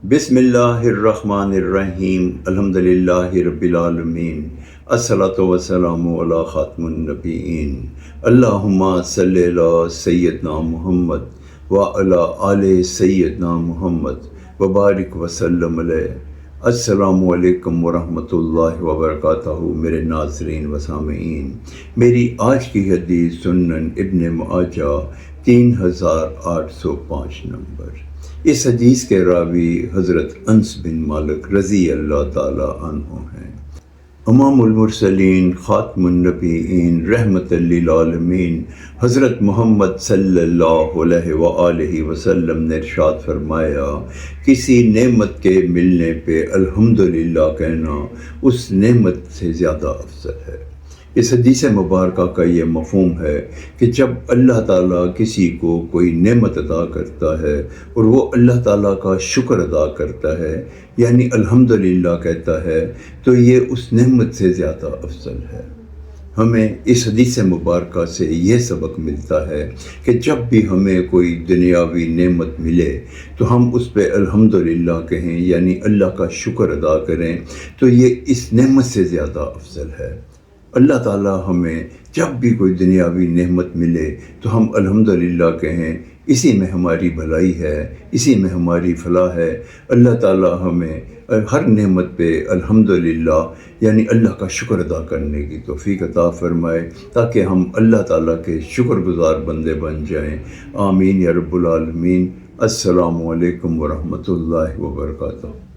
بسم اللہ الرحمن الرحیم الحمدللہ رب العالمین الصلاۃ والسلام علی خاتم النبیین اللہم صلی علی سیدنا محمد وعلی آل سیدنا محمد وبارک وسلم علیہ۔ السلام علیکم ورحمۃ اللہ وبرکاتہ۔ میرے ناظرین و سامعین، میری آج کی حدیث سنن ابن ماجہ 3805 نمبر۔ اس حدیث کے راوی حضرت انس بن مالک رضی اللہ تعالی عنہ ہیں۔ امام المرسلین خاتم النبیین رحمت للعالمین حضرت محمد صلی اللہ علیہ وآلہ وسلم نے ارشاد فرمایا، کسی نعمت کے ملنے پہ الحمدللہ کہنا اس نعمت سے زیادہ افضل ہے۔ اس حدیث مبارکہ کا یہ مفہوم ہے کہ جب اللہ تعالیٰ کسی کو کوئی نعمت عطا کرتا ہے اور وہ اللہ تعالیٰ کا شکر ادا کرتا ہے، یعنی الحمدللہ کہتا ہے، تو یہ اس نعمت سے زیادہ افضل ہے۔ ہمیں اس حدیث مبارکہ سے یہ سبق ملتا ہے کہ جب بھی ہمیں کوئی دنیاوی نعمت ملے تو ہم اس پہ الحمدللہ کہیں، یعنی اللہ کا شکر ادا کریں، تو یہ اس نعمت سے زیادہ افضل ہے۔ اللہ تعالیٰ ہمیں جب بھی کوئی دنیاوی نعمت ملے تو ہم الحمدللہ کہیں، اسی میں ہماری بھلائی ہے، اسی میں ہماری فلاح ہے۔ اللہ تعالیٰ ہمیں ہر نعمت پہ الحمدللہ یعنی اللہ کا شکر ادا کرنے کی توفیق عطا فرمائے، تاکہ ہم اللہ تعالیٰ کے شکر گزار بندے بن جائیں۔ آمین یا رب العالمین۔ السلام علیکم ورحمۃ اللہ وبرکاتہ۔